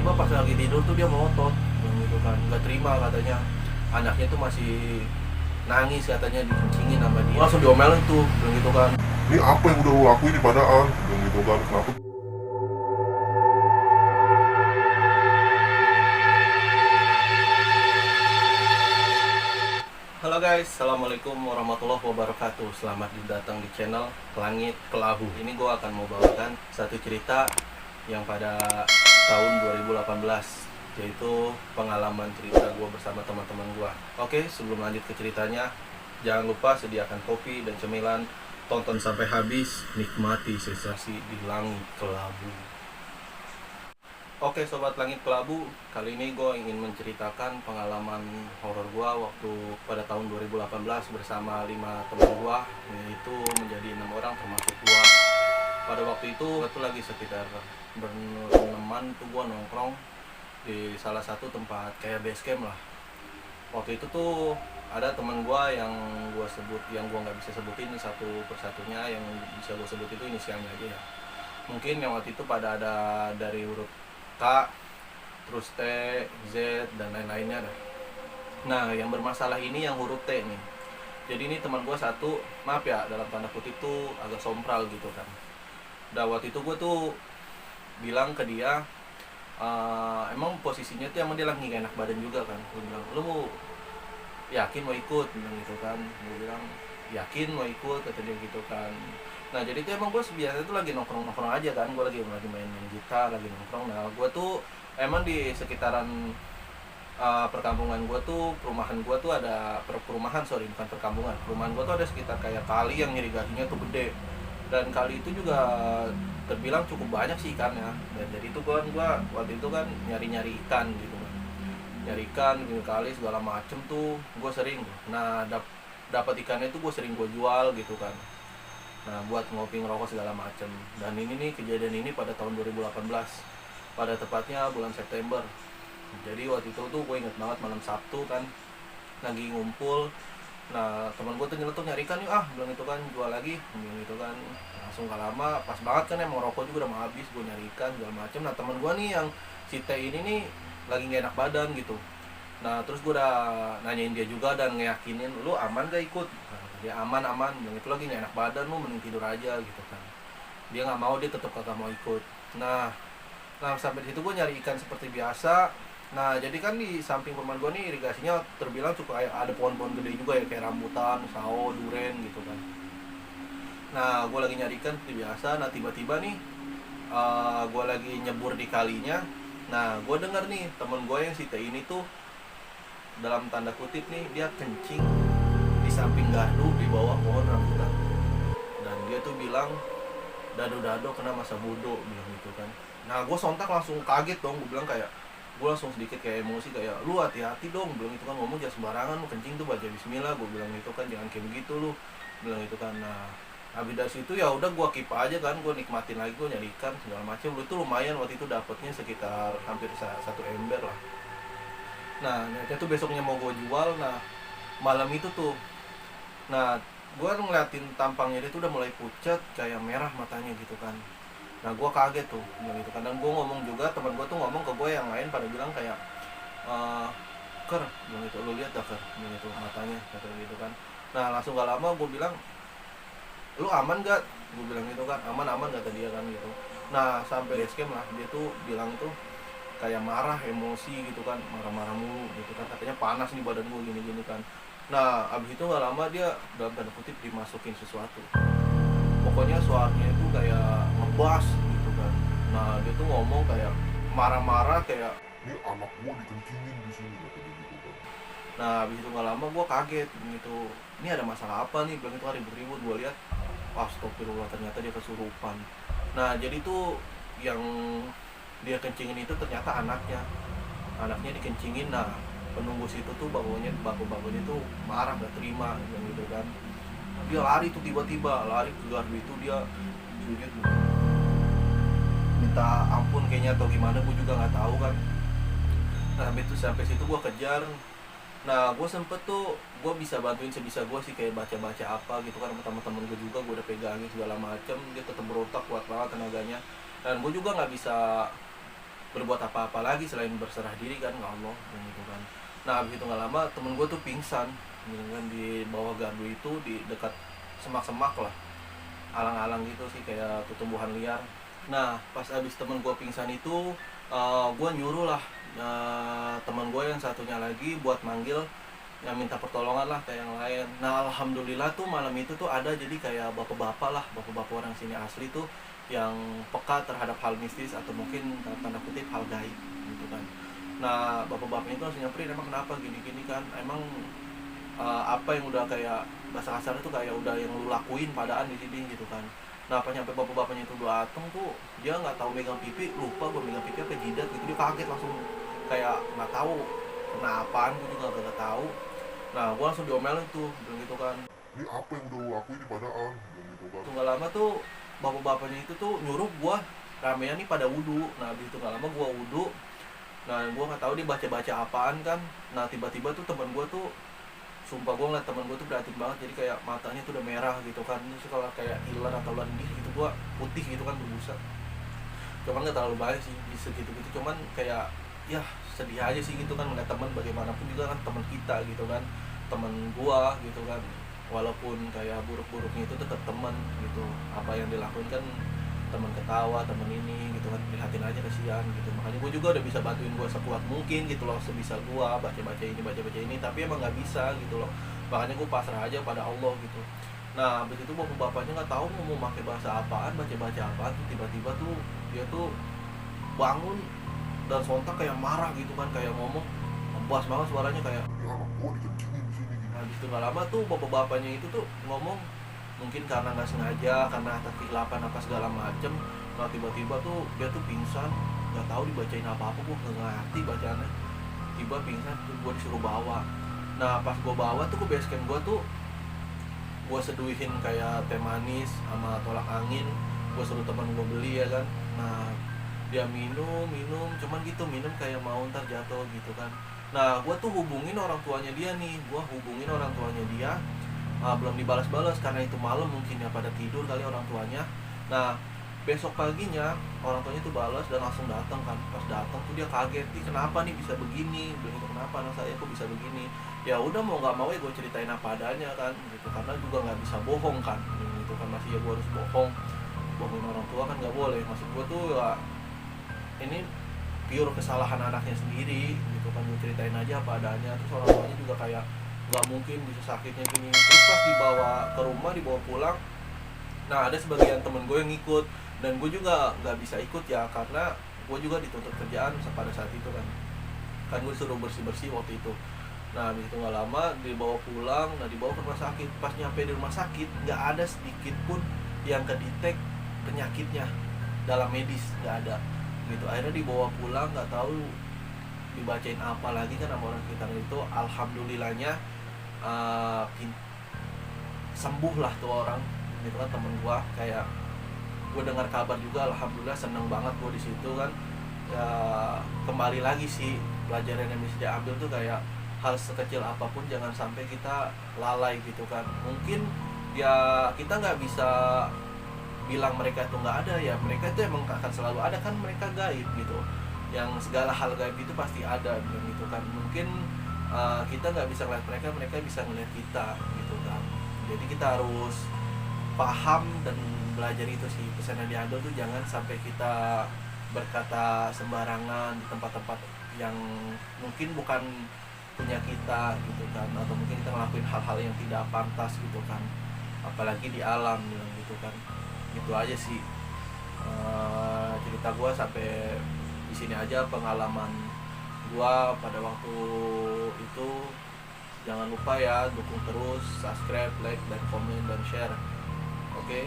tiba-tiba pas lagi tidur tuh dia melotot gitu kan, nggak terima katanya anaknya tuh masih nangis, katanya dikencingin sama dia. Langsung diomelin tuh gitu kan, Ini apa yang udah lo lakuin nih padahal gitu kan, kenapa? halo guys, assalamualaikum warahmatullahi wabarakatuh. Selamat datang di channel Langit Kelabu. Ini gue akan mau bawakan satu cerita yang pada tahun 2018, yaitu pengalaman cerita gue bersama teman-teman gue. Oke, sebelum lanjut ke ceritanya, jangan lupa sediakan kopi dan cemilan. Tonton sampai habis, nikmati sensasi di Langit Kelabu. Oke Sobat Langit Kelabu, kali ini gue ingin menceritakan pengalaman horor gue waktu pada tahun 2018 bersama 5 teman gue, yaitu menjadi 6 orang termasuk gue. Pada waktu itu gue tuh lagi sekitar bereneman tuh gue nongkrong di salah satu tempat kayak base camp lah. Waktu itu tuh ada teman gue yang gue sebut, yang gue nggak bisa sebutin satu persatunya, yang bisa gue sebut itu inisialnya aja ya. Mungkin yang waktu itu pada ada dari huruf K, terus T, Z, dan lain-lainnya dah. Nah, yang bermasalah ini yang huruf T nih. Jadi ini teman gue satu, maaf ya dalam tanda kutip tuh agak sompral gitu kan. Dan waktu itu gue tuh bilang ke dia, emang posisinya tuh emang dia lagi gak enak badan juga kan. Gue bilang, lu mau yakin mau ikut? Bilang gitu kan. Gue bilang, yakin mau ikut, kata dia gitu kan. Nah jadi itu emang gue biasanya tuh lagi nongkrong aja kan, gue lagi main gitar, lagi nongkrong. Nah gue tuh emang di sekitaran perkampungan gue tuh, perumahan gue tuh ada perumahan, sorry bukan perkampungan, perumahan gue tuh ada sekitar kayak kali yang irigasinya tuh gede, dan kali itu juga terbilang cukup banyak sih ikannya. Dan jadi itu gue waktu itu kan nyari ikan gitu kan, nyari ikan di kali segala macem tuh gue sering. Nah dapat ikannya tuh gue sering gue jual gitu kan. Nah buat ngopi ngerokok segala macem. Dan ini nih, kejadian ini pada tahun 2018, pada tepatnya bulan September. Jadi waktu itu tuh gue inget banget malam Sabtu kan, lagi ngumpul. Nah teman gue tuh nyeletuk, nyari ikan yuk bilang itu kan, jual lagi bilang gitu kan. Langsung gak lama, pas banget kan emang rokok juga udah mau habis, gue nyari ikan segala macem. Nah teman gue nih yang si T ini nih lagi gak enak badan gitu. Nah terus gue udah nanyain dia juga dan ngeyakinin, lu aman gak ikut? Dia aman, bilang itu lagi gak enak badan, lu mending tidur aja gitu kan. Dia nggak mau, dia tetap kagak mau ikut. Nah sampai di situ gue nyari ikan seperti biasa. Nah jadi kan di samping perumahan gue nih irigasinya terbilang cukup ada pohon-pohon gede juga ya, kayak rambutan, sawo, duren gitu kan. Nah gue lagi nyari ikan seperti biasa. Nah tiba-tiba nih gue lagi nyebur di kalinya. Nah gue denger nih temen gue yang si T ini tuh, dalam tanda kutip nih, dia kencing di samping gardu di bawah pohon rambutan. Dan dia tuh bilang, dado-dado kena masa bodoh, bilang gitu kan. Nah gue sontak langsung kaget dong, gue bilang kayak, gue langsung sedikit kayak emosi, kayak lu hati-hati dong, bilang itu kan, ngomong jangan sembarangan, lu kencing tuh baca bismillah, gue bilang gitu kan, jangan kayak begitu lu, bilang gitu kan. Nah habis dari situ ya udah gue keep aja kan, gue nikmatin lagi, gue nyari ikan segala macam. Lu itu lumayan waktu itu dapetnya sekitar hampir 1 ember lah. Nah niatnya tuh besoknya mau gue jual. Nah malam itu tuh, nah gue ngeliatin tampangnya dia tuh udah mulai pucat, kayak merah matanya gitu kan. Nah gue kaget tuh bilang gitu kan. Dan gue ngomong juga, teman gue tuh ngomong ke gue yang lain pada bilang kayak, Ker, bilang gitu, lu lihat dah Ker, bilang gitu matanya, kata gitu kan. Nah langsung gak lama gue bilang, lu aman gak? Gue bilang gitu kan, aman kata dia kan gitu. Nah sampai base camp lah, dia tuh bilang tuh kayak marah, emosi gitu kan, marah-marah mulu gitu kan, katanya panas nih badan gue gini-gini kan. Nah abis itu gak lama dia dalam tanda kutip dimasukin sesuatu, pokoknya suaranya itu kayak ngebas gitu kan. Nah dia tuh ngomong kayak marah-marah kayak, Ini anak gua dikencingin di sini, kata dia gitu kan. nah abis itu gak lama gue kaget gitu, ini ada masalah apa nih, bilang itu kan ribut-ribut. Gue lihat, astagfirullah, ternyata dia kesurupan. Nah jadi tuh yang dia kencingin itu ternyata anaknya dikencingin. Nah penunggu situ tuh bapak-bapaknya tuh marah, gak terima gitu kan. Dia lari tuh, tiba-tiba lari ke gardu itu, dia sujud minta ampun kayaknya atau gimana, gue juga nggak tahu kan. Nah sampai situ gue kejar. Nah gue sempet tuh, gue bisa bantuin sebisa gue sih, kayak baca-baca apa gitu kan, teman-teman gue juga gue udah pegangin segala macem. Dia tetap berontak, kuat banget tenaganya. Dan gue juga nggak bisa berbuat apa-apa lagi selain berserah diri kan ke Allah gitu kan. Nah begitu nggak lama temen gue tuh pingsan gitu kan di bawah gardu itu, di dekat semak-semak lah, alang-alang gitu sih, kayak tumbuhan liar. Nah pas abis temen gue pingsan itu, gue nyuruh lah teman gue yang satunya lagi buat manggil yang minta pertolongan lah kayak yang lain. Nah alhamdulillah tuh malam itu tuh ada jadi kayak bapak-bapak lah, bapak-bapak orang sini asli tuh yang peka terhadap hal mistis atau mungkin dalam tanda kutip hal gaib gitu kan. Nah bapak-bapaknya itu langsung nyamperin, emang kenapa gini-gini kan, emang apa yang udah kayak bahasa kasarnya tuh kayak udah yang lu lakuin padaan di sini gitu kan. Nah pas nyampe bapak-bapaknya itu dateng tuh dia nggak tahu megang pipi, lupa gue megang pipi apa jidat gitu, dia kaget langsung kayak nggak tahu kena apaan, gue juga gak tahu. Nah gue langsung diomelin tuh bilang gitu kan. Ini apa yang udah lu lakuin di padaan, bilang gitu kan. Tunggal lama tuh bapak-bapaknya itu tuh nyuruh gue ramean nih pada wudhu. Nah di tunggal lama gue wudhu. Nah gue nggak tahu dia baca-baca apaan kan. Nah tiba-tiba tuh teman gue tuh, sumpah gue ngeliat temen gue tuh prihatin banget, jadi kayak matanya tuh udah merah gitu kan, terus kalau kayak iler atau lendir gitu gue putih gitu kan berbusa. Cuman nggak terlalu banyak sih di segitu gitu, cuman kayak ya sedih aja sih gitu kan ngeliat teman, bagaimanapun juga kan teman kita gitu kan, temen gue gitu kan, walaupun kayak buruk-buruknya itu tetap teman gitu. Apa yang dilakuin kan teman ketawa, temen ini gitu kan, prihatin aja, kasihan gitu. Makanya gue juga udah bisa bantuin gue sekuat mungkin gitu loh, sebisa gue baca-baca ini, tapi emang nggak bisa gitu loh. Makanya gue pasrah aja pada Allah gitu. Nah abis itu bapak-bapaknya nggak tahu mau pakai bahasa apaan, baca-baca apaan tuh, tiba-tiba tuh dia tuh bangun dan sontak kayak marah gitu kan, kayak ngomong ngebas banget suaranya kayak. Ini anak gua dikencingin di sini gini. Nah habis itu nggak lama tuh bapak-bapaknya itu tuh ngomong, mungkin karena nggak sengaja, karena atas kehilapan apa segala macem. Nah tiba-tiba tuh dia tuh pingsan, nggak tahu dibacain apa-apa, gue nggak ngerti bacaannya. Tiba pingsan tuh gue disuruh bawa. Nah pas gue bawa tuh ke base camp gue tuh, gue seduhin kayak teh manis sama tolak angin, gue suruh teman gue beli ya kan. Nah dia minum cuman gitu, minum kayak mau ntar jatuh gitu kan. Nah gue tuh hubungin orang tuanya dia nih, belum dibalas-balas karena itu malam mungkin ya, pada tidur kali orang tuanya. Nah besok paginya orang tuanya tuh balas dan langsung datang kan. Pas datang tuh dia kaget, nih kenapa nih bisa begini, bilang gitu, kenapa anak saya kok bisa begini. Ya udah mau nggak mau ya gue ceritain apa adanya kan gitu, karena juga nggak bisa bohong kan gitu kan, masih ya gue harus bohongin orang tua kan nggak boleh. Maksud gue tuh ya ini pure kesalahan anaknya sendiri gitu kan, gue ceritain aja apa adanya. Terus orang tuanya juga kayak nggak mungkin bisa sakitnya gini. Terus pas dibawa ke rumah, dibawa pulang, nah ada sebagian temen gue yang ikut, dan gue juga nggak bisa ikut ya karena gue juga dituntut kerjaan pada saat itu kan gue disuruh bersih waktu itu. Nah habis itu nggak lama dibawa pulang, nah dibawa ke rumah sakit. Pas nyampe di rumah sakit nggak ada sedikit pun yang kedetek penyakitnya dalam medis, nggak ada gitu. Akhirnya dibawa pulang, nggak tahu dibacain apa lagi kan sama orang sekitar itu. Alhamdulillahnya sembuh lah tuh orang gitu kan, temen gua. Kayak gue dengar kabar juga, alhamdulillah seneng banget gue di situ kan. Ya kembali lagi sih, pelajaran yang bisa diambil tuh kayak hal sekecil apapun jangan sampai kita lalai gitu kan. Mungkin ya kita nggak bisa bilang mereka itu nggak ada, ya mereka itu emang akan selalu ada kan, mereka gaib gitu. Yang segala hal gaib itu pasti ada gitu kan. Mungkin kita nggak bisa ngeliat mereka, mereka bisa ngeliat kita gitu kan. Jadi kita harus paham dan belajar itu sih. Pesan yang diambil tuh jangan sampai kita berkata sembarangan di tempat-tempat yang mungkin bukan punya kita gitu kan, atau mungkin kita ngelakuin hal-hal yang tidak pantas gitu kan, apalagi di alam gitu kan. Gitu aja sih cerita gue sampai di sini aja, pengalaman gue pada waktu itu. Jangan lupa ya dukung terus, subscribe, like, dan komen, dan share. Oke.